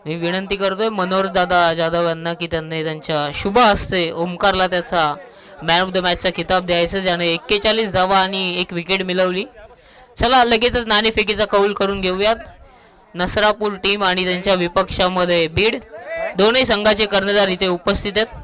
मी विनंती करतोय मनोहर दादा जाधव यांना की त्यांनी त्यांच्या शुभ हस्ते ओमकारला त्याचा मॅन ऑफ द मॅचचा किताब द्यायचा, ज्याने 41 धावा आणि 1 विकेट मिळवली. चला लगेचच नाणेफेकीचा कौल करून घेऊयात. नसरापूर टीम आणि त्यांच्या विपक्षामध्ये बीड, दोन्ही संघाचे कर्णधार इथे उपस्थित आहेत.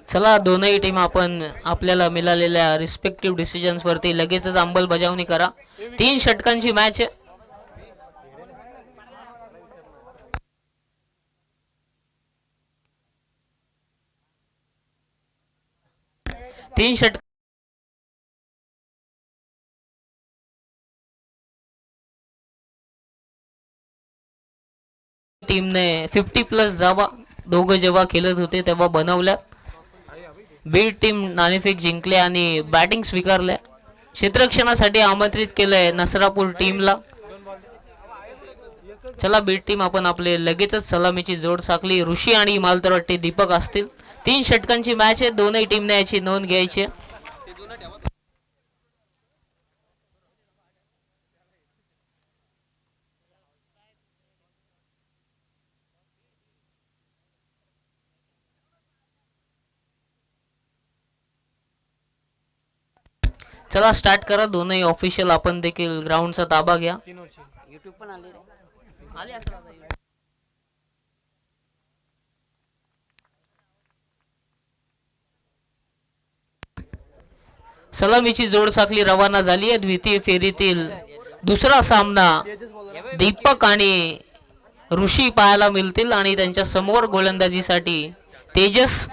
चला दोनही टीम आपण आपल्याला मिळालेल्या रिस्पेक्टिव्ह डिसिजन्स वरती लगेचच अंमलबजावणी करा. 3 षटकांची मॅच आहे. 3 षटक टीमने 50+ धावा दोघं जेव्हा खेळत होते तेव्हा बनवल्या. बीड टीम नाणेफेक जिंकले आणि बॅटिंग स्वीकारल्या. क्षेत्ररक्षणासाठी आमंत्रित केलंय नसरापूर टीमला. चला बीड टीम आपण आपले लगेचच सलामीची जोड साकली. ऋषी आणि मालतरवट्टी दीपक असतील. 3 षटकांची मॅच आहे. दोनही टीमने याची नोंद घ्यायची. चला स्टार्ट करा. दोनही ऑफिशियल आपण देखील ग्राउंडचा ताबा घ्या. YouTube पण आले सलामीची जोड साखली रवाना झाली आहे. द्वितीय फेरीतील दुसरा सामना दीपक आणि ऋषी पाहायला मिळतील आणि त्यांच्या समोर गोलंदाजीसाठी तेजस.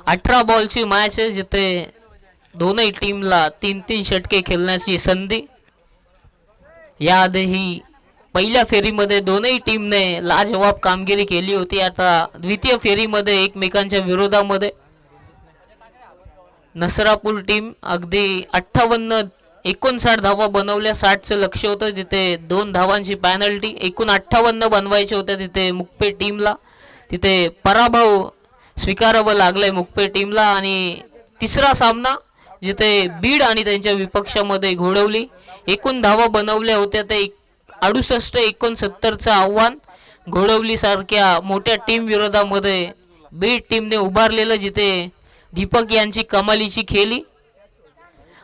18 बॉलची मॅच आहे जिथे दोनही टीमला 3-3 षटके खेळण्याची संधी. याआधीही पहिल्या फेरीमध्ये दोनही टीमने लाजवाब कामगिरी केली होती. आता द्वितीय फेरीमध्ये एकमेकांच्या विरोधामध्ये नसरापूर टीम अगदी 58-59 धावा बनवल्या. 60चं लक्ष होतं तिथे 2 धावांची पॅनल्टी. एकूण 58 बनवायचे होते तिथे मुकपे टीमला. तिथे पराभव स्वीकारावं लागलंय मुकपे टीमला. आणि तिसरा सामना जिथे बीड आणि त्यांच्या विपक्षामध्ये घोडवली. एकूण धावा बनवल्या होत्या ते 68-69चं आव्हान घोडवली सारख्या मोठ्या टीम विरोधामध्ये बीड टीमने उभारलेलं जिथे दीपक यांची कमालीची खेळी.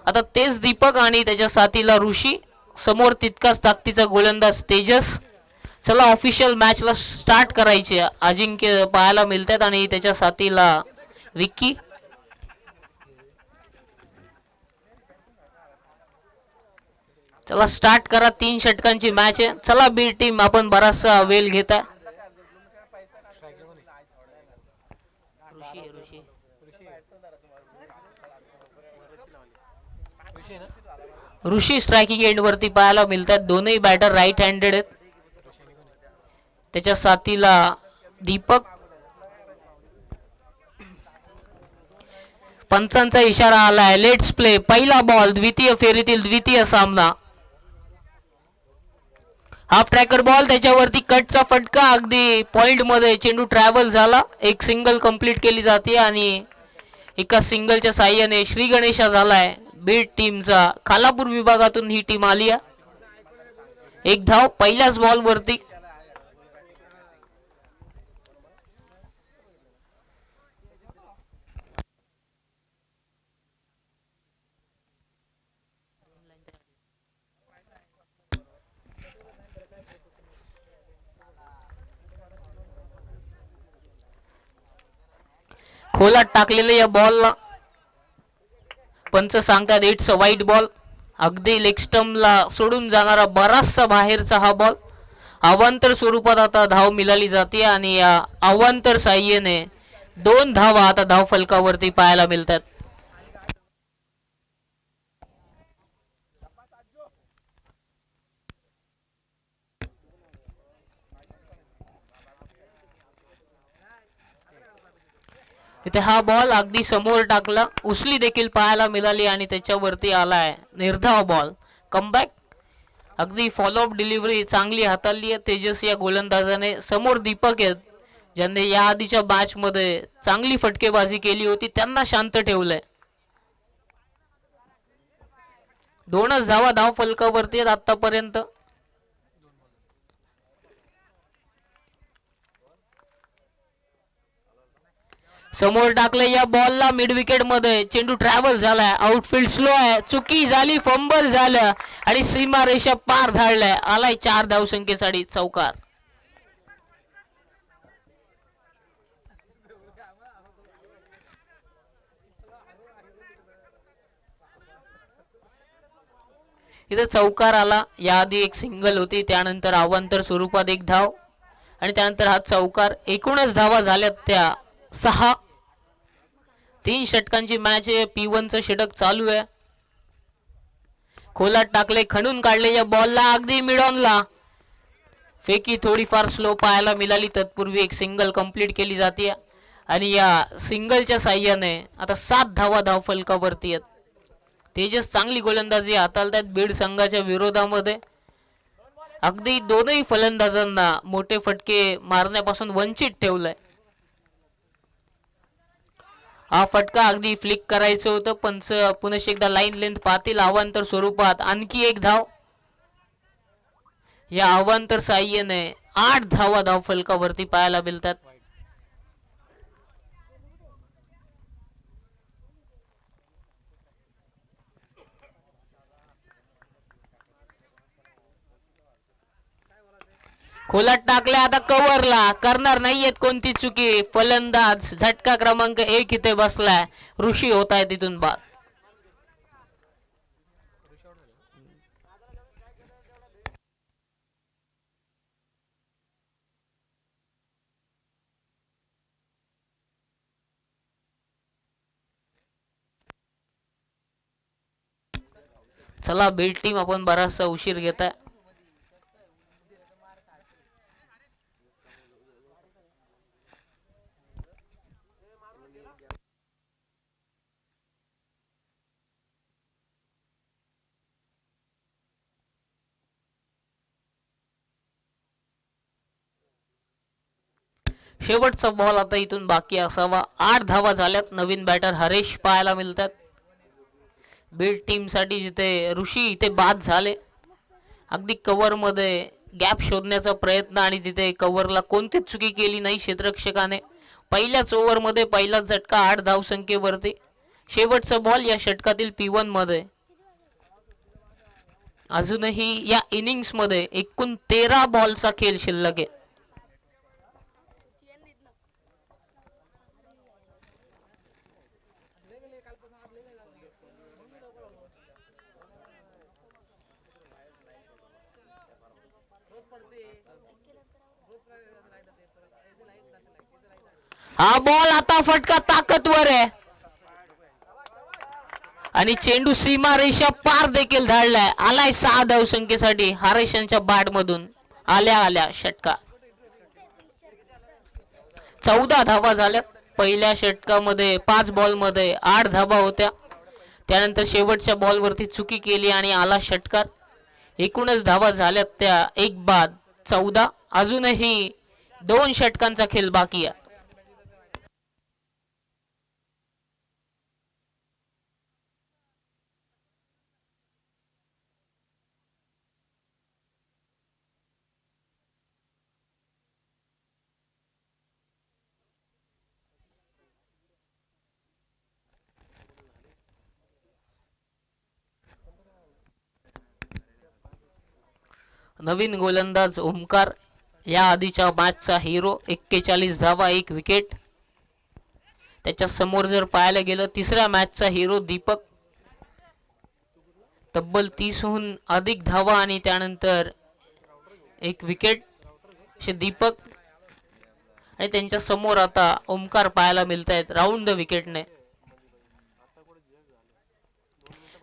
आता तेच दीपक आणि त्याच्या साथीला ऋषी, समोर तितकाच ताकदीचा गोलंदाज तेजस. चला ऑफिशियल मॅचला स्टार्ट करायचे. अजिंक्य पाहायला मिळतात आणि त्याच्या साथीला विक्की. चला स्टार्ट करा. 3 षटकांची मॅच आहे. चला बीड टीम आपण बराचसा वेळ घेता. ऋषी स्ट्रायकिंग एंड वरती पाहायला मिळतात. दोनही बॅटर राईट हँडेड आहेत. त्याच्या साथीला दीपक. पंचांचा इशारा आलाय. Let's play. पहिला बॉल द्वितीय फेरीतील द्वितीय सामना. हाफ ट्रॅकर बॉल, त्याच्यावरती कटचा फटका. अगदी पॉइंट मध्ये चेंडू ट्रॅव्हल झाला. एक सिंगल कंप्लीट केली जाते आणि एका सिंगलच्या साह्याने श्री गणेशा झालाय बीड टीमचा. खालापूर विभागातून ही टीम आली आहे. एक धाव पहिल्याच बॉल वरती. खोलात टाकलेल्या या बॉलला पंच सांगतात इट्स अ वाईट बॉल. अगदी लेग स्टंपला सोडून जाणारा बराचसा बाहेरचा हा बॉल. अवांतर स्वरूपात आता धाव मिळाली जाते आणि या अवांतर साह्याने 2 धावा आता धाव फलकावरती पाहायला मिळतात. इथे हा बॉल अगदी समोर टाकला, उचली देखील पाहायला मिळाली आणि त्याच्यावरती आलाय निर्धाव बॉल. कमबॅक अगदी फॉलोअप डिलिव्हरी चांगली हाताळली आहे तेजस या गोलंदाजाने. समोर दीपक आहेत ज्यांनी या आधीच्या मॅच मध्ये चांगली फटकेबाजी केली होती, त्यांना शांत ठेवलंय. 2च धावा धाव फलकावरती आहेत आतापर्यंत. समोर टाकले या बॉलला मिड विकेट मध्ये. चेंडू ट्रॅव्हल झालाय, आउटफील्ड स्लो आहे, चुकी झाली, फंबल झालं आणि सीमारेषा पार धाडलाय. आलाय 4 धावसंख्येसाठी चौकार. इथे चौकार आला. याआधी एक सिंगल होती, त्यानंतर अवांतर स्वरूपात एक धाव आणि त्यानंतर हा चौकार. एकूणच धावा झाल्यात त्या 6. 3 षटकांची मॅच आहे. P1चं षटक चालू आहे. खोलात टाकले, खणून काढले या बॉलला अगदी मिडॉनला. फेकी थोडीफार स्लो पाहायला मिळाली. तत्पूर्वी एक सिंगल कंप्लीट केली जाते आणि या सिंगलच्या साह्याने आता 7 धावा धाव फलकावरती आहेत. तेजस चांगली गोलंदाजी हाताळतात बीड संघाच्या विरोधामध्ये. अगदी दोनही फलंदाजांना मोठे फटके मारण्यापासून वंचित ठेवलंय. हा फटका अगदी फ्लिक करायचं होतं. पंच पुन्हा एकदा लाईन लेंथ पाहतील. अवांतर स्वरूपात आणखी एक धाव. या अवांतर साह्याने 8 धावा धाव फलकावरती पाहायला मिळतात. खोलात टाकल्या, आता कव्हरला करणार नाहीयेत कोणती चुकी. फलंदाज झटका क्रमांक 1 इथे बसलाय. ऋषी होत आहे तिथून बाद. चला बीड टीम आपण बराचसा उशीर घेताय. शेवटचा बॉल आता इथून बाकी असावा. 8 धावा झाल्यात. नवीन बॅटर हरेश पाहायला मिळतात बीड टीम साठी, जिथे ऋषी इथे बाद झाले. अगदी कव्हर मध्ये गॅप शोधण्याचा प्रयत्न आणि तिथे कव्हरला कोणतीच चुकी केली नाही क्षेत्ररक्षकाने. पहिल्याच ओव्हर मध्ये पहिला झटका 8 धावसंख्येवरती. शेवटचा बॉल या षटकातील P1 मध्ये. अजूनही या इनिंग्स मध्ये एकूण 13 बॉलचा खेळ शिल्लक आहे. हा बॉल आता फटका ताकदवर आहे आणि चेंडू सीमा रेषा पार देखील धाडलाय. आलाय 6 धावसंख्येसाठी हरेशांच्या बॅट मधून. आल्या आल्या षटका. 14 धावा झाल्यात. पहिल्या षटकामध्ये 5 बॉल मध्ये 8 धावा होत्या. त्यानंतर शेवटच्या बॉल वरती चुकी केली आणि आला षटकार. एकूणच धावा झाल्यात त्या 1 बाद 14. अजूनही 2 षटकांचा खेळ बाकी आहे. नवीन गोलंदाज ओमकार, या आधीच्या मॅचचा हिरो, 41 धावा 1 विकेट. त्याच्या समोर जर पाहायला गेलं तिसऱ्या मॅचचा हिरो दीपक, तब्बल 30हून अधिक धावा आणि त्यानंतर 1 विकेट असे दीपक. आणि त्यांच्या समोर आता ओमकार पाहायला मिळत आहेत राऊंड द विकेटने.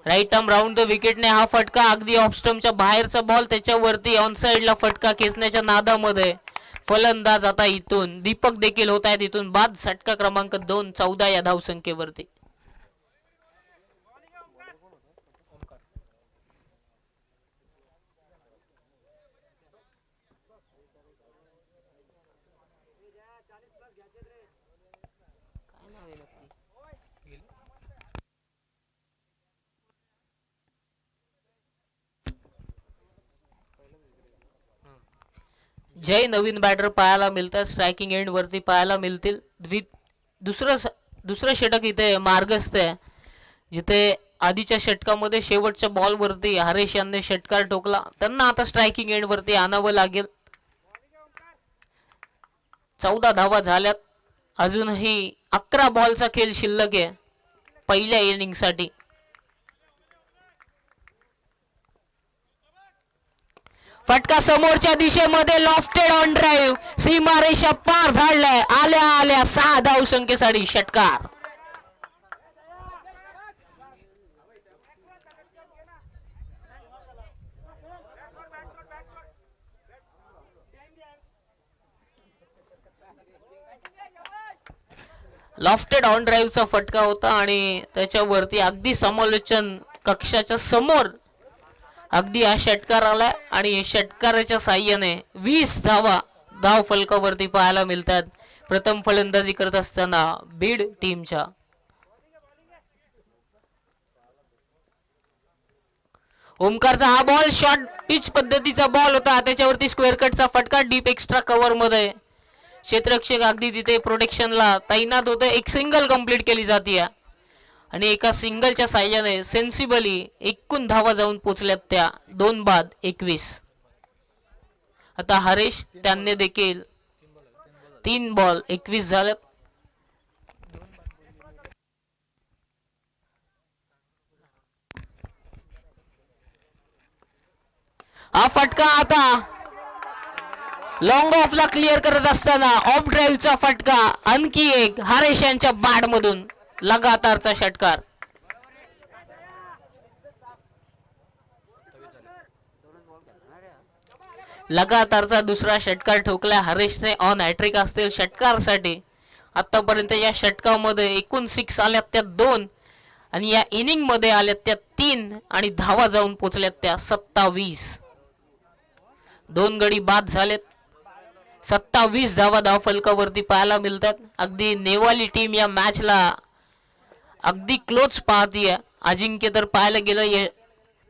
राईट आर्म राऊंड द विकेटने हा फटका अगदी ऑफ स्टंपच्या बाहेरचा बॉल, त्याच्यावरती ऑन साइडला फटका खेचण्याच्या नादामध्ये फलंदाज आता इथून दीपक देखील होत आहेत इथून बाद. षटका क्रमांक 2, 14 या धावसंख्येवरती. जय नवीन बॅटर पाहायला मिळतात, स्ट्रायकिंग एंड वरती पाहायला मिळतील. दुसरं षटक इथे मार्गस्थ आहे, जिथे आधीच्या षटकामध्ये शेवटच्या बॉलवरती हरेश यांनी षटकार ठोकला. त्यांना आता स्ट्रायकिंग एंड वरती आणावं लागेल. 14 धावा झाल्यात. अजूनही 11 बॉलचा खेळ शिल्लक आहे पहिल्या इनिंग साठी. फटका समोरच्या दिशेमध्ये लॉफ्टेड ऑन ड्राईव्ह, सीमारेषा पार धाडलाय. आल्या आल्या 6 धावसंख्येसाठी षटकार. लॉफ्टेड ऑन ड्राईव्हचा फटका होता आणि त्याच्यावरती अगदी समालोचन कक्षाच्या समोर अगदी हा षटकार आला आणि षटकाराच्या साह्याने 20 धावा धाव फलकावरती पाहायला मिळतात प्रथम फलंदाजी करत असताना बीड टीमच्या. ओमकारचा हा बॉल शॉर्ट पिच पद्धतीचा बॉल होता, त्याच्यावरती स्क्वेअर कटचा फटका डीप एक्स्ट्रा कव्हर मध्ये. क्षेत्ररक्षक अगदी तिथे प्रोटेक्शनला तैनात होते. एक सिंगल कंप्लीट केली जाते आणि एका सिंगलच्या साह्याने सेन्सिबली एकूण धावा जाऊन पोचल्यात त्या 2 बाद 21. आता हरेश त्यांनी देखील 3 बॉल 21 झाल्यात. हा फटका आता लॉंग ऑफला क्लिअर करत असताना ऑफ ड्राईव्हचा फटका, आणखी एक हरेश यांच्या बॅट मधून लगातारचा षटकार. लगातारचा दुसरा षटकार ठोकला हरेशने. ऑन हॅट्रिक असतील षटकारसाठी. आतापर्यंत या षटकामध्ये एकूण 6 आल्यात त्या 2 आणि या इनिंग मध्ये आल्यात त्या 3 आणि धावा जाऊन पोचल्यात त्या 27. 2 गडी बाद झालेत. 27 धावा धाव फलकावरती पाहायला मिळतात. अगदी नेवाली टीम या मॅचला अगदी क्लोज पाहतीये. अजिंक्य तर पाहायला गेलं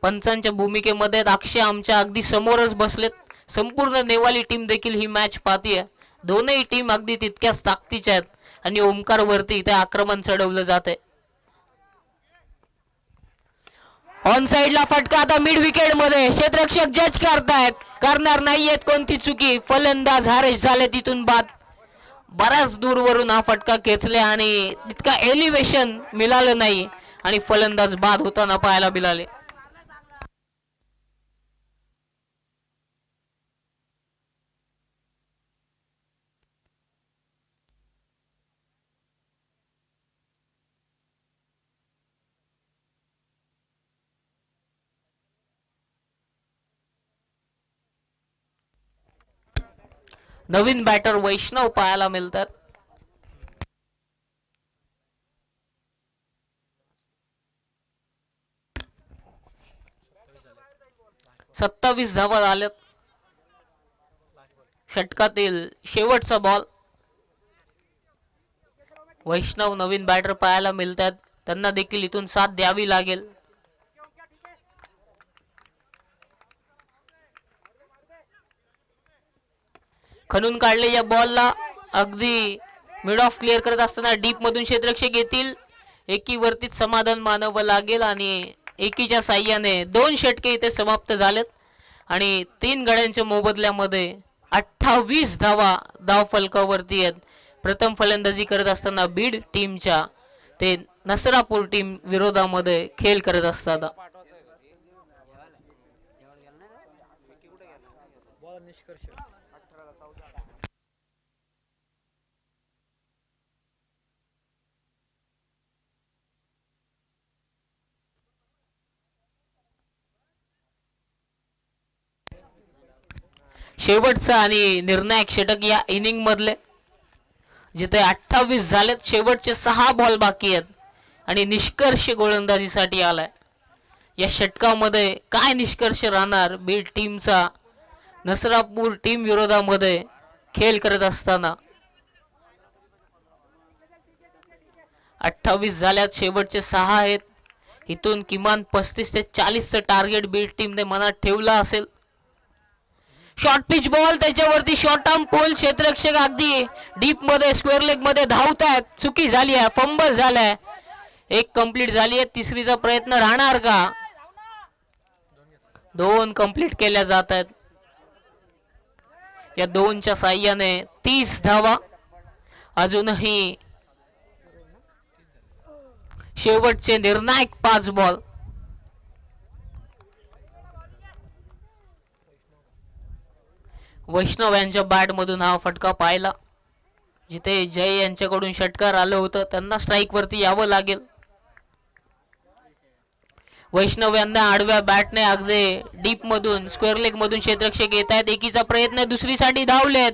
पंचांच्या भूमिकेमध्ये अक्षय आमच्या अगदी समोरच बसलेत. संपूर्ण नेवाली टीम देखील ही मॅच पाहतीये. दोनही टीम अगदी तितक्याच ताकदीच्या आहेत आणि ओमकार वरती इथे आक्रमण चढवलं जाते. ऑन साइडला फटका आता मिड विकेट मध्ये. क्षेत्ररक्षक जज करतायत, करणार नाहीयेत कोणती चुकी. फलंदाज हरेश झाले तिथून बाद. बऱ्याच दूरवरून हा फटका खेचले आणि तितका एलिव्हेशन मिळालं नाही आणि फलंदाज बाद होताना पाहायला मिळाले. नवीन बॅटर वैष्णव पाहायला मिळतात. सत्तावीस धावा झाल्यात. षटकातील शेवटचा बॉल. वैष्णव नवीन बॅटर पाहायला मिळतात. त्यांना देखील इथून साथ द्यावी लागेल. खणून काढले या बॉलला. अगदी मिड ऑफ क्लिअर करत असताना डीप मधून क्षेत्ररक्षक येतील. एकीवरतीच समाधान मानावं लागेल आणि एकीच्या साह्याने 2 षटके इथे समाप्त झालेत आणि 3 गड्यांच्या मोबदल्यामध्ये 28 धावा धाव फलकावरती आहेत. प्रथम फलंदाजी करत असताना बीड टीमच्या ते नसरापूर टीम विरोधामध्ये खेळ करत असतात. शेवटचा आणि निर्णायक षटक या इनिंग मधले, जिथे 28 झालेत. शेवटचे 6 बॉल बाकी आहेत आणि निष्कर्ष गोलंदाजीसाठी आलाय. या षटकामध्ये काय निष्कर्ष राहणार बीड टीमचा नसरापूर टीम विरोधामध्ये खेळ करत असताना? 28 झाल्यात, शेवटचे 6 आहेत. इथून किमान 35 ते 40चं टार्गेट बीड टीमने मनात ठेवला असेल. शॉर्ट पिच बॉल, त्याच्यावरती शॉर्ट आर्म पोल. क्षेत्ररक्षक अगदी डीप मध्ये स्क्वेअर लेग मध्ये धावतायत. चुकी झाली आहे, फंबल झालाय. एक कंप्लीट झाली आहे. तिसरीचा प्रयत्न राहणार का? 2 कंप्लीट केल्या जात आहेत. या 2च्या साह्याने 30 धावा. अजूनही शेवटचे निर्णायक 5 बॉल. वैष्णव यांच्या बॅट मधून हा फटका पाहिला, जिथे जय यांच्याकडून षटकार आलं होतं. त्यांना स्ट्राईक वरती यावं लागेल. वैष्णव यांना आडव्या बॅटने अगदी डीप मधून स्क्वेअर लेग मधून क्षेत्ररक्षक येत आहेत. एकीचा प्रयत्न, दुसरीसाठी धावलेत.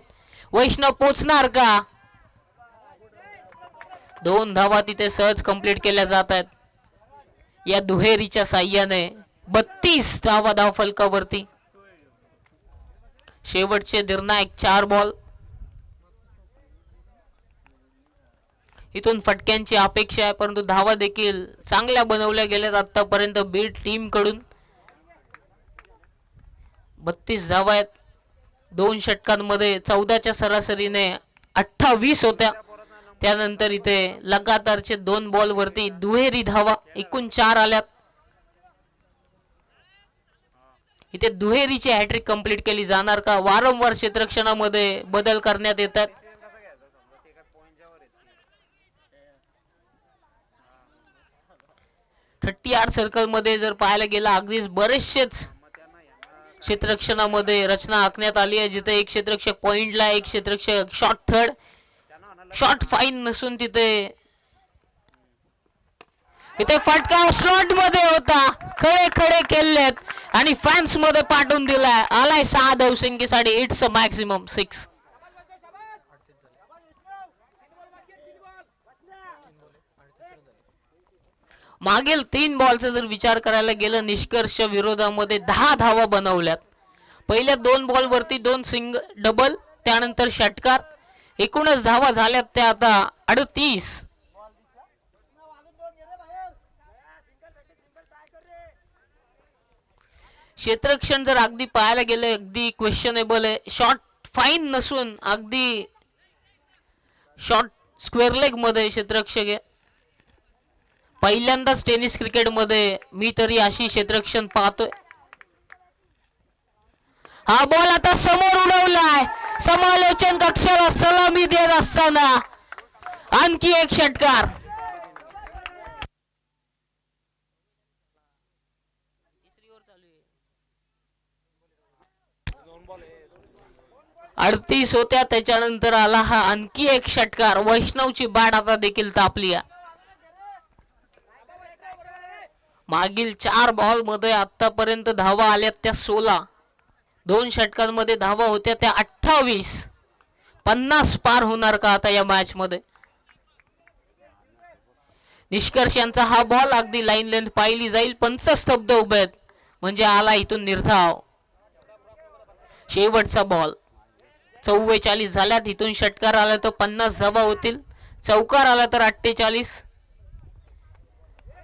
वैष्णव पोचणार का? 2 धावा तिथे सहज कंप्लीट केल्या जात आहेत. या दुहेरीच्या साह्याने 32 धावा धाव फलकावरती. शेवटचे निर्णायक 4 बॉल. इथून फटक्यांची अपेक्षा आहे, परंतु धावा देखील चांगल्या बनवल्या गेल्यात आतापर्यंत बीड टीम कडून. 32 धावा आहेत. 2 षटकांमध्ये 14च्या सरासरीने 28 होत्या. त्यानंतर इथे लगातारचे 2 बॉल वरती दुहेरी धावा, एकूण 4 आल्यात. इथे दुहेरीची हॅट्रिक कंप्लीट केली जाणार का? वारंवार क्षेत्ररक्षणामध्ये बदल करण्यात येतात. आठ सर्कल मध्ये जर पाहायला गेला, अगदीच बरेचसेच क्षेत्ररक्षणामध्ये रचना आखण्यात आली आहे, जिथे एक क्षेत्ररक्षक पॉइंटला, एक क्षेत्ररक्षक शॉर्ट थर्ड. शॉर्ट फाईन नसून तिथे फटका स्लॉट मध्ये होता. खडे खडे केलेत आणि फॅन्स मध्ये पाठवून दिलाय. आलाय 6 धावसंख्येसाठी. It's a maximum 6. मागील 3 बॉलचा जर विचार करायला गेलं, निष्कर्ष विरोधामध्ये 10 धावा बनवल्यात. पहिल्या 2 बॉल वरती 2 सिंगल डबल, त्यानंतर षटकार. एकूणच धावा झाल्यात त्या आता 38. क्षेत्ररक्षण जर अगदी पाहायला गेलं, अगदी क्वेश्चनेबल आहे. शॉर्ट फाईन नसून अगदी शॉर्ट स्क्वेअर लेग मध्ये क्षेत्ररक्षक आहे. पहिल्यांदाच टेनिस क्रिकेट मध्ये मी तरी अशी क्षेत्ररक्षण पाहतोय. हा बॉल आता समोर उडवलाय. समालोचन कक्षाला सलामी देत असताना आणखी एक षटकार. अडतीस होत्या, त्याच्यानंतर आला हा आणखी एक षटकार. वैष्णवची बॅट आता देखील तापली. मागील 4 बॉल मध्ये आतापर्यंत धावा आल्यात त्या 16. 2 षटकांमध्ये धावा होत्या त्या 28. 50 पार होणार का आता या मॅच मध्ये? निष्कर्ष यांचा हा बॉल अगदी लाईन लेंथ पाहिली जाईल. पंच स्तब्ध उभे आहेत, म्हणजे आला इथून निर्धाव. शेवटचा बॉल. 44 झाल्यात. इथून षटकार आला तर 50 धावा होतील. चौकार आला तर 48.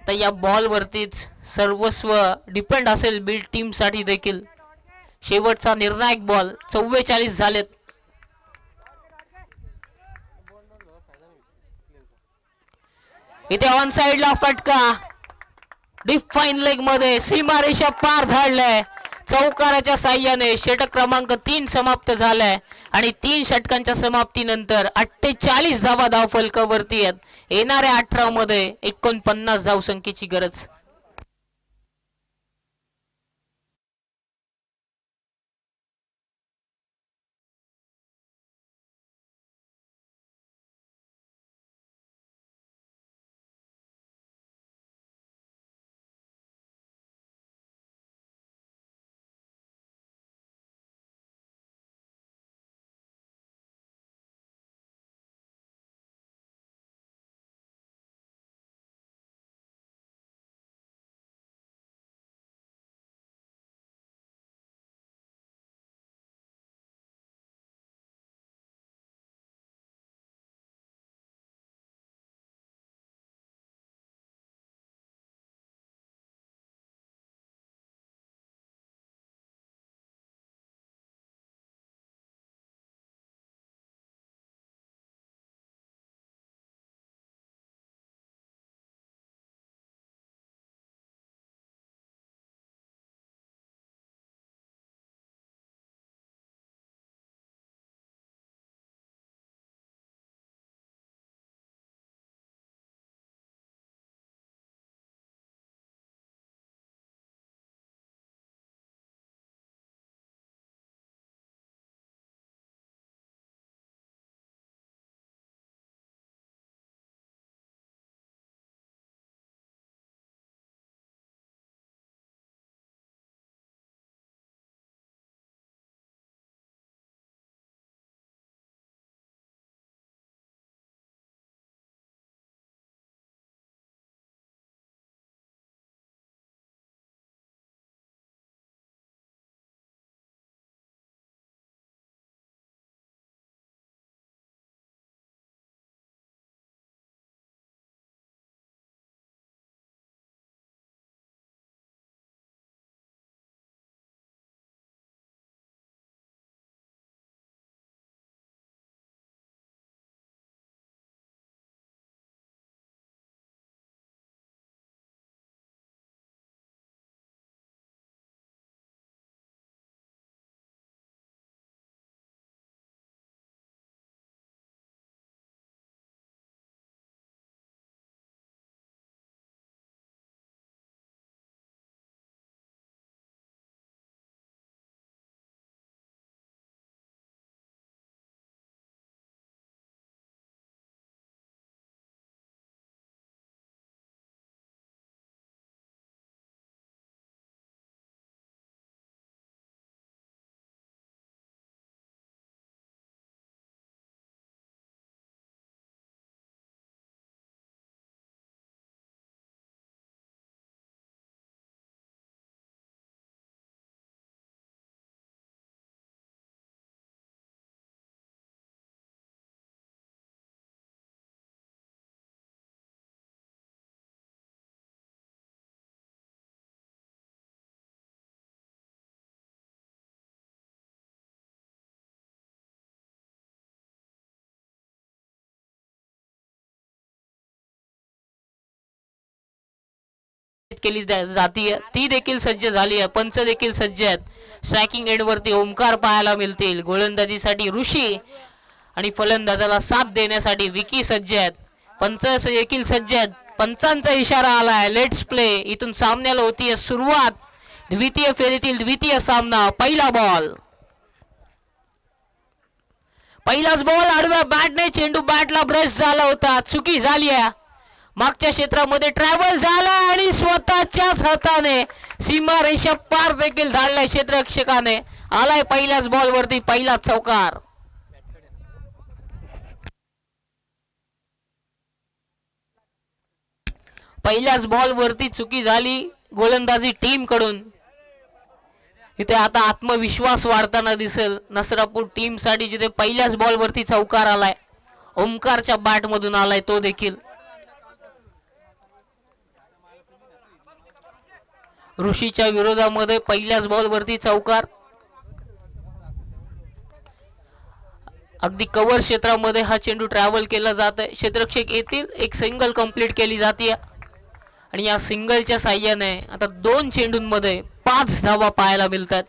तर या बॉल वरतीच सर्वस्व डिपेंड असेल बीड टीम साठी देखील. शेवटचा निर्णायक बॉल. 44 झालेत. इथे ऑन साइडला फटका. डीप फाईन लेग मध्ये सीमारेषा पार धाडलाय. चौकाराच्या साह्याने षटक क्रमांक 3 समाप्त झालाय आणि 3 षटकांच्या समाप्तीनंतर 48 धावा धावफलकावरती आहेत। येणाऱ्या 18 मध्ये 49 धावसंख्येची गरज। केली जातीय ती देखील सज्ज झाली आहे। पंच देखील सज्ज आहेत। स्ट्रायकिंग एंड वरती ओमकार पाहायला मिळतील। गोलंदाजीसाठी ऋषी आणि फलंदाजाला साथ देण्यासाठी विकी सज्ज आहेत। पंच देखील सज्ज आहेत। पंचांचा इशारा आलाय लेट्स प्ले। इथून सामन्याला होतीये सुरुवात। द्वितीय फेरीतील द्वितीय सामना। पहिला बॉल, पहिलाच बॉल आडव्या बॅटने चेंडू बॅटला ब्रश झाला होता, चुकी झाली आहे। मागच्या क्षेत्रामध्ये ट्रॅव्हल झाला आणि स्वतःच्याच हाताने सीमारेषा पार देखील धाडलाय क्षेत्ररक्षकाने। आलाय पहिल्याच बॉल वरती पहिला चौकार। पहिल्याच बॉल वरती चुकी झाली गोलंदाजी टीम कडून। इथे आता आत्मविश्वास वाढताना दिसेल नसरापूर टीम साठी, जिथे पहिल्याच बॉल वरती चौकार आलाय। ओमकारच्या बॅट मधून आलाय तो देखील। ऋषीच्या विरोधामध्ये पहिल्याच बॉल वरती चौकार। अगदी कव्हर क्षेत्रामध्ये हा चेंडू ट्रॅव्हल केला जात आहे। क्षेत्ररक्षक येतील, एक सिंगल कंप्लीट केली जाते आणि या सिंगलच्या साह्याने आता 2 चेंडूंमध्ये 5 धावा पाहायला मिळतात.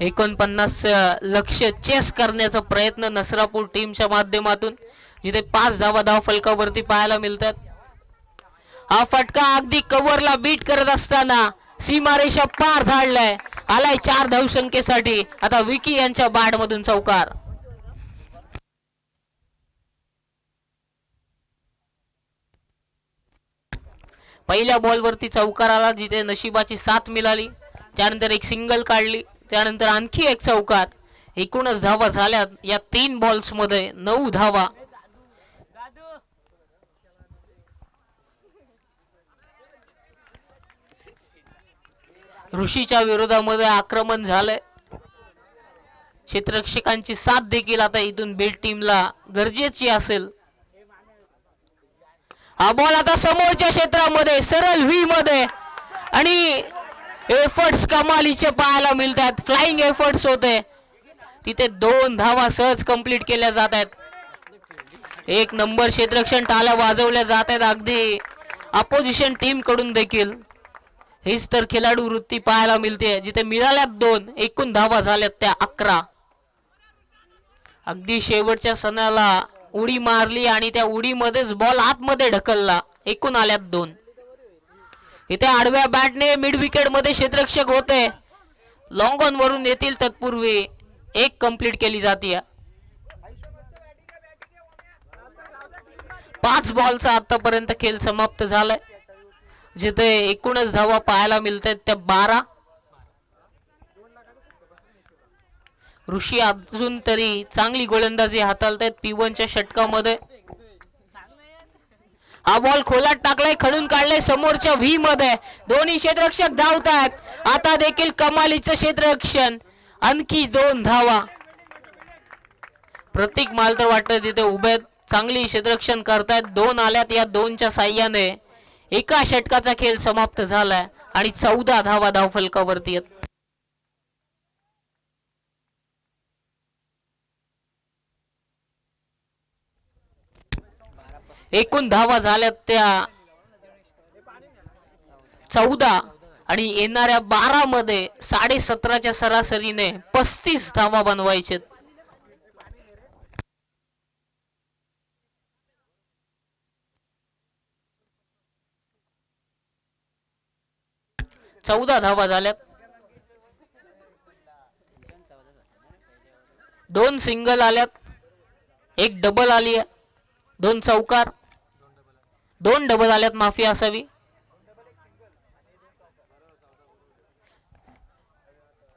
49 लक्ष्य चेस करण्याचा प्रयत्न नसरापूर टीमच्या माध्यमातून, जिथे 5 धावा धाव फलकावरती पाहायला मिळतात. हा फटका अगदी कव्हरला बीट करत असताना सीमारेषा पार धाडलाय, आलाय 4 धावसंख्येसाठी. आता विकी यांच्या बॅट मधून चौकार. पहिल्या बॉलवरती चौकार आला, जिथे नशिबाची साथ मिळाली. त्यानंतर एक सिंगल काढली, त्यानंतर आणखी एक चौकार. एकूणच धावा झाल्यात या 3 बॉल्स मध्ये 9 धावा. ऋषीच्या विरोधामध्ये आक्रमण झालंय. क्षेत्ररक्षकांची साथ देखील आता इथून बीड टीमला गरजेची असेल. हा बॉल आता समोरच्या क्षेत्रामध्ये सरळ व्ही मध्ये, आणि एफर्ट्स कमालीचे पाहायला मिळतात. फ्लाइंग एफर्ट्स होते तिथे. 2 धावा सहज कंप्लीट केल्या जात आहेत. 1 नंबर क्षेत्ररक्षण टाळ्या वाजवल्या जात आहेत अगदी अपोजिशन टीम कडून देखील. हीच तर खेळाडू वृत्ती पाहायला मिळते, जिथे मिळाल्यात 2, एकूण धावा झाल्यात त्या 11. अगदी शेवटच्या सणाला उडी मारली आणि त्या उडीमध्येच बॉल आतमध्ये ढकलला. एकूण आल्यात 2. इथे आडव्या बॅटने मिड विकेट मध्ये क्षेत्ररक्षक होते. लॉंग ऑन वरून येतील तत्पूर्वी 1 कंप्लीट केली जाते. 5 बॉलचा आतापर्यंत खेळ समाप्त झालाय, जिथे एकूणच धावा पाहायला मिळतात त्या 12. ऋषी अजून तरी चांगली गोलंदाजी हाताळतायत P1च्या षटकामध्ये. हा बॉल खोलात टाकलाय, खडून काढलाय समोरच्या व्ही मध्ये. दोन्ही क्षेत्ररक्षक धावतात. आता देखील कमालीचं क्षेत्ररक्षण. आणखी 2 धावा. प्रतीक माल तर वाटतं तिथे उभे चांगली क्षेत्ररक्षण करतायत. 2 आल्यात. या 2च्या साह्याने एका षटकाचा खेळ समाप्त झालाय आणि 14 धावा धाव फलकावरती आहेत. एकूण धावा झाल्यात त्या 14 आणि येणाऱ्या 12 मध्ये 17.5च्या सरासरीने 35 धावा बनवायचे. चौदा धावा झाल्यात. 2 सिंगल आल्यात, 1 डबल आली आहे, 2 चौकार, 2 डबल आल्यात, माफी असावी.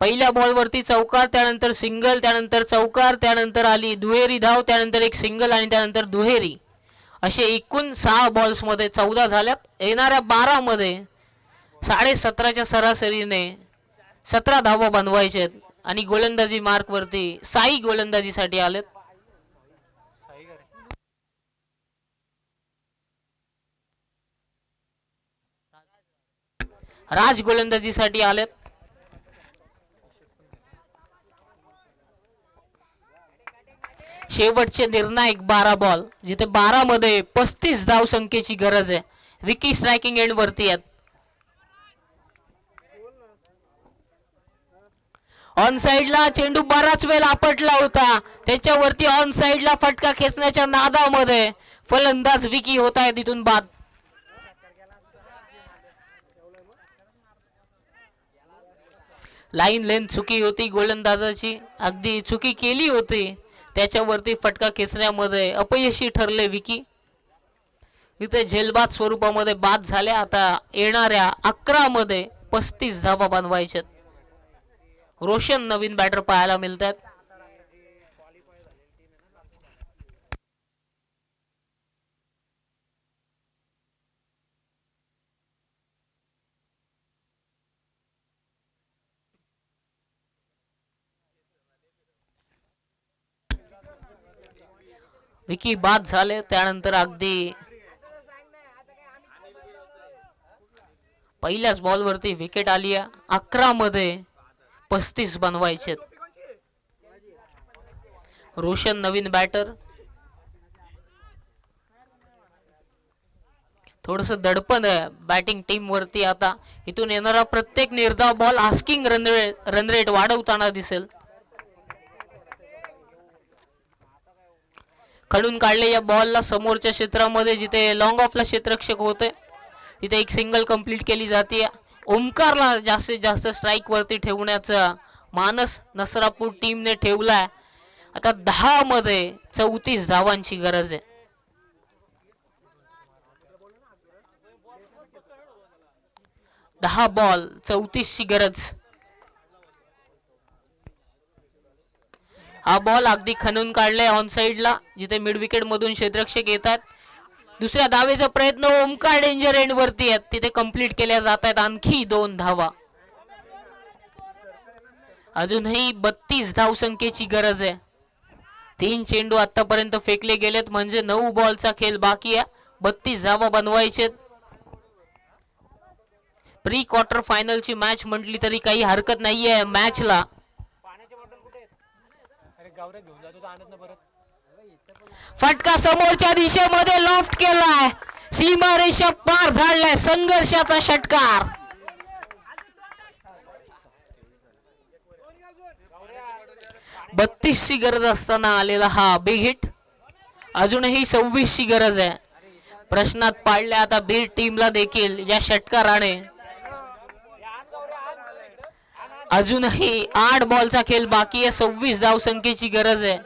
पहिल्या बॉलवरती चौकार, त्यानंतर सिंगल, त्यानंतर चौकार, त्यानंतर आली दुहेरी धाव, त्यानंतर 1 सिंगल आणि त्यानंतर दुहेरी. असे एकूण 6 बॉल्स मध्ये 14 झाल्यात. येणाऱ्या 12 मध्ये 17.5च्या सरासरीने 17 धावा बनवायचे आणि गोलंदाजी मार्क वरती साई गोलंदाजीसाठी आलेत. राज गोलंदाजीसाठी आलेत. शेवटचे निर्णायक 12 बॉल, जिथे 12 मध्ये 35 धाव संख्येची गरज आहे. विकी स्ट्रायकिंग एंड वरती आहेत. ऑन साइडला चेंडू बराच वेळ आपटला होता, त्याच्यावरती ऑन साइडला फटका खेचण्याच्या नादामध्ये फलंदाज विकी होत आहे तिथून बाद. लाईन लेंथ चुकी होती गोलंदाजाची, अगदी चुकी केली होती, त्याच्यावरती फटका खेचण्यामध्ये अपयशी ठरले विकी. इथे झेलबाद स्वरूपामध्ये बाद झाले. आता येणाऱ्या 11 मध्ये 35 धावा बनवायच्यात. रोशन नवीन बॅटर पाहायला मिळतात. विकी बाद झाले. त्यानंतर अगदी पहिल्याच बॉलवरती विकेट आली आहे. 11 मध्ये 35 बनवायचे. रोशन नवीन बॅटर. थोडस दडपण आहे बॅटिंग टीम वरती. आता इथून येणारा प्रत्येक निर्धाव बॉल आस्किंग रन रेट वाढवताना दिसेल. खणून काढले या बॉलला समोरच्या क्षेत्रामध्ये, जिथे लॉंग ऑफला क्षेत्ररक्षक होते तिथे एक सिंगल कंप्लीट केली जाते. ओमकारला जास्तीत जास्त स्ट्राईक वरती ठेवण्याचा मानस नसरापूर टीमने ठेवलाय. आता 10 मध्ये 34 धावांची गरज आहे. दहा बॉल 34 ची गरज. हा बॉल अगदी खणून काढलाय ऑन साइडला, जिथे मिड विकेट मधून क्षेत्ररक्षक येतात. दुसऱ्या धावेचा प्रयत्न, ओमकार डेंजर एंड वरती आहेत, तिथे कंप्लीट केल्या जात आहेत. आणखी 2 धावा. अजूनही 32 धावसंख्येची गरज आहे. 3 चेंडू आतापर्यंत फेकले गेलेत, म्हणजे 9 बॉलचा खेळ बाकी आहे. 32 धावा बनवायचे. प्री क्वार्टर फायनलची मॅच म्हटली तरी काही हरकत नाहीये मॅचला. फटका समोरच्या दिशेमध्ये लॉफ्ट केलाय, सीमारेषा पार धाडलाय, संघर्षाचा षटकार. बत्तीस ची गरज असताना आलेला हा बिग हिट. अजूनही 26 ची गरज आहे. प्रश्नात पाडल्या आता बीड टीमला देखील या षटकाराने. अजूनही 8 बॉलचा खेळ बाकी आहे. 26 धावसंख्येची गरज आहे.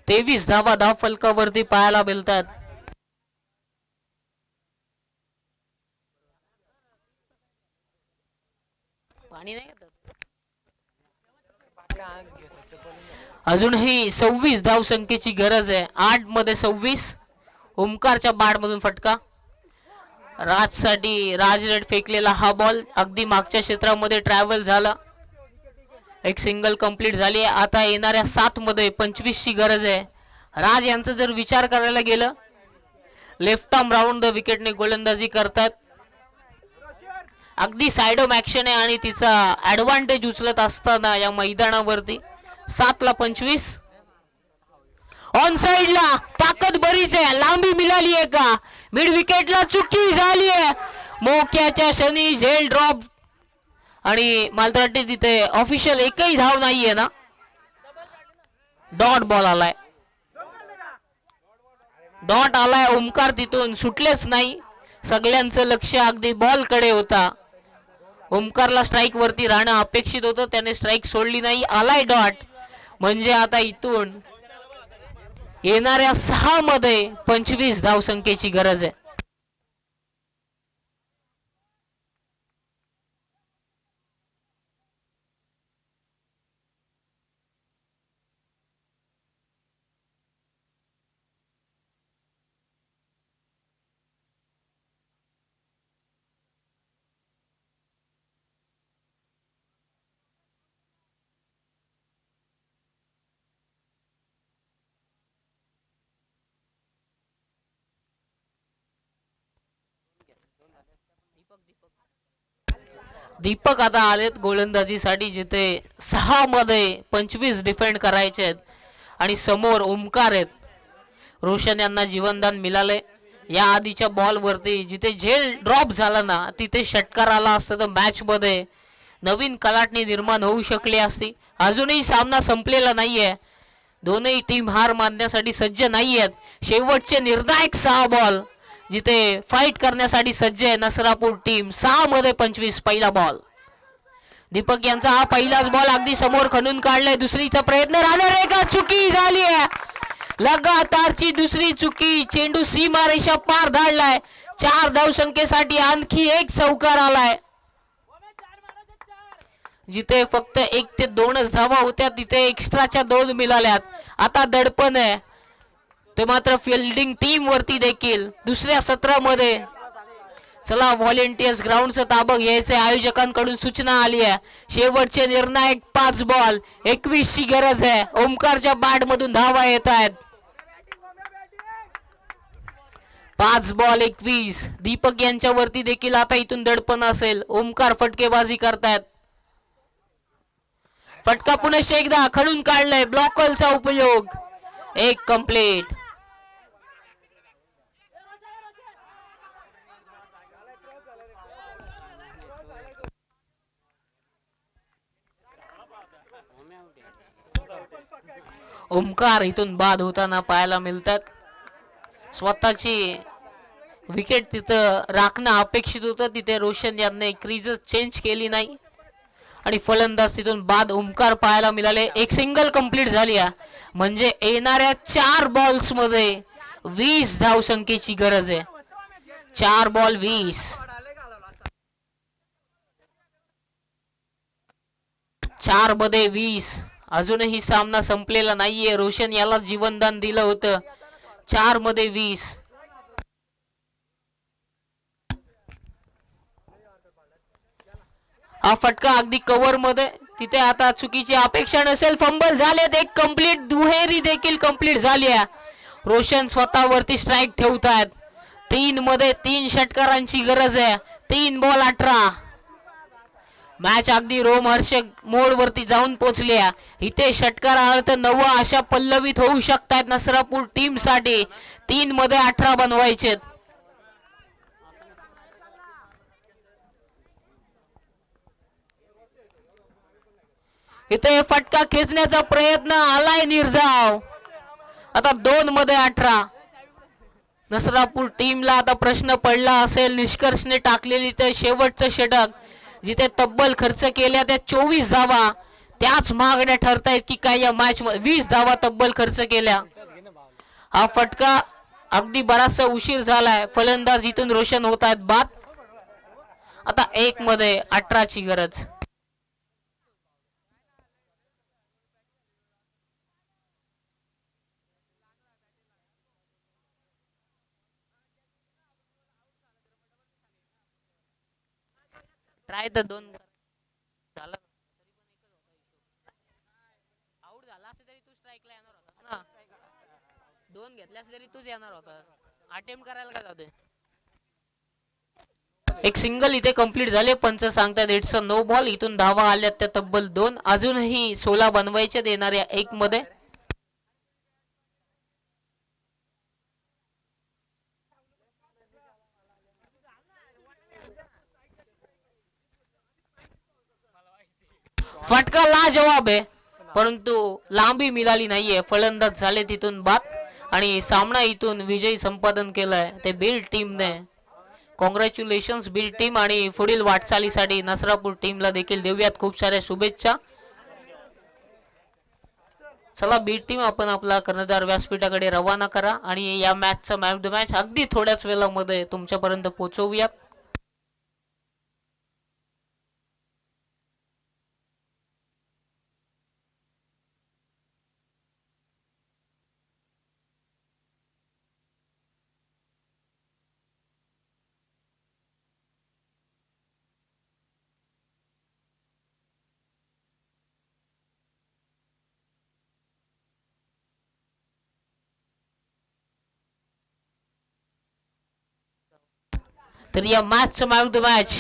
तेवीस धावा धाव फलकावरती पाहायला मिळतात. पाणी नाही. अजूनही 26 धावसंख्येची गरज आहे. 8 मध्ये 26. ओमकारच्या बॅट मधून फटका. राजसाठी राजरेड फेकलेला हा बॉल अगदी मागच्या क्षेत्रामध्ये ट्रॅव्हल झाला. एक सिंगल कंप्लीट झाली. आता येणाऱ्या 7 मध्ये 25 ची गरज आहे. राज यांचा जर विचार करायला गेलं, लेफ्ट आर्म राऊंड द विकेटने गोलंदाजी करतात. अगदी साइड ऑफ ऍक्शन आहे आणि तिचा ऍडव्हान्टेज उचलत असताना या मैदानावरती 7 ला 25. ऑन साइडला ताकद बरीच आहे, लांबी मिळाली आहे का? मिड विकेटला चुकी झाली आहे. मोक्याच्या क्षणी झेल ड्रॉप आणि मला वाटते तिथे ऑफिशियल एकही धाव नाहीये ना. डॉट बॉल आलाय. डॉट आलाय. ओमकार तिथून सुटलेच नाही. सगळ्यांचं लक्ष अगदी बॉल कडे होता. ओमकारला स्ट्राईक वरती राहणं अपेक्षित होतं, त्याने स्ट्राईक सोडली नाही. आलाय डॉट. म्हणजे आता इथून येणाऱ्या 6 मध्ये 25 धावसंख्येची गरज आहे. दीपक आता आलेत गोलंदाजीसाठी, जिथे 6 मध्ये 25 डिफेंड करायचे आहेत आणि समोर ओमकार आहेत. रोशन यांना जीवनदान मिळाले. या आधीच्या बॉल वरती जिथे झेल ड्रॉप झाला ना, तिथे षटकार आला असता तर मॅच मध्ये नवीन कलाटणी निर्माण होऊ शकली असती. अजूनही सामना संपलेला नाहीये. दोनही टीम हार मानण्यासाठी सज्ज नाही आहेत. शेवटचे निर्णायक 6 बॉल जिथे फाईट करण्यासाठी सज्ज आहे नसरापूर टीम. 6 मध्ये 25 पहिला बॉल. दीपक यांचा हा पहिलाच बॉल अगदी समोर खणून काढलाय. दुसरीचा प्रयत्न राहणार आहे का? चुकी झाली आहे. लगातारची दुसरी चुकी. चेंडू सीमारेषा पार धाडलाय. 4 धावसंख्येसाठी आणखी एक चौकार आलाय. जिथे फक्त 1 ते 2च धावा होत्या, तिथे एक्स्ट्राच्या 2 मिळाल्यात. आता दडपण आहे ते मात्र फिल्डिंग टीम वरती देखील. दुसऱ्या सत्रामध्ये चला व्हॉलेंटियर्स ग्राउंडचा ताबा घ्यायचे आयोजकांकडून सूचना आली आहे. शेवटचे निर्णायक 5 बॉल 21 ची गरज आहे. ओमकारच्या बॅट मधून धावा येत आहेत. 5 बॉल 21. दीपक यांच्यावरती देखील आता इथून दडपण असेल. ओमकार फटकेबाजी करतायत. फटका पुन्हा एकदा खडून काढलाय. ब्लॉकलचा उपयोग. एक कंप्लीट. ओमकार इथून बाद होताना पाहायला मिळतात. स्वतःची विकेट तिथं राखणं अपेक्षित होतं. तिथे रोशन यांनी क्रीज चेंज केली नाही आणि फलंदाज तिथून बाद ओमकार पाहायला मिळाले. एक सिंगल कंप्लीट झाली आहे. म्हणजे येणाऱ्या 4 बॉल्स मध्ये 20 धावसंख्येची गरज आहे. 4 बॉल 20. 4 मध्ये 20. अजूनही सामना संपलेला नाहीये. रोशन याला जीवनदान दिलं होतं. 4 मध्ये 20. हा फटका अगदी कव्हर मध्ये. तिथे आता चुकीची अपेक्षा नसेल. फंबल झालेत. एक कंप्लीट. दुहेरी देखील कंप्लीट झाली आहे. रोशन स्वतःवरती स्ट्राईक ठेवतायत. 3 मध्ये 3 षटकारांची गरज आहे. 3 बॉल 18. मॅच अगदी रोमहर्षक मोड वरती जाऊन पोहोचली आहे. इथे षटकारार्थ 9 अशा पल्लवित होऊ शकतात नसरापूर टीम साठी. 3 मध्ये 18 बनवायचे. इथे फटका खेचण्याचा प्रयत्न आलाय. निर्धाव. आता 2 मध्ये 18. नसरापूर टीमला आता प्रश्न पडला असेल. निष्कर्षने टाकलेली तर शेवटचं षटक जिथे तब्बल खर्च केल्या त्या 24 धावा त्याच मागण्या ठरतायत की काय या मॅच मध्ये. 20 धावा तब्बल खर्च केल्या. हा फटका अगदी बराचसा उशीर झालाय. फलंदाज इथून रोशन होत आहेत बाद. आता 1 मध्ये 18 ची गरज. ट्राय तर 2 झाला. आउट झाला असे तरी तू स्ट्राईकला येणार होतास ना. 2 घेतल्यास तरी तूच येणार होतास. अटेम्प्ट करायला काय जातोय. एक सिंगल इथे कंप्लीट झाले. पंच सांगतात इट्स अ नो बॉल. इथून धावा आल्यात त्या तब्बल 2. अजूनही 16 बनवायचे देणाऱ्या 1 मध्ये. फटका लाजवाब आहे परंतु लांबी मिळाली नाहीये. फलंदाज झाले तिथून बाद आणि सामना इथून विजयी संपादन केलाय ते बीड टीमने. Congratulations Beed team. आणि पुढील वाटचालीसाठी नसरापूर टीमला देखील देऊयात खूप साऱ्या शुभेच्छा. चला बीड टीम आपण आपला कर्णधार व्यासपीठाकडे रवाना करा आणि या मॅचचा मॅच द मॅच अगदी थोड्याच वेळामध्ये तुमच्यापर्यंत पोहोचवूयात. तर या मॅचचा मॅच द मॅच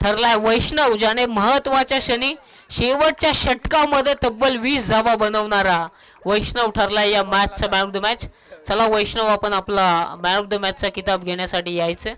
ठरलाय वैष्णव, ज्याने महत्वाच्या क्षणी शेवटच्या षटकामध्ये तब्बल 20 धावा बनवणारा वैष्णव ठरलाय या मॅचचा मॅच द मॅच. चला वैष्णव आपण आपला मॅन ऑफ द मॅचचा किताब घेण्यासाठी यायचं.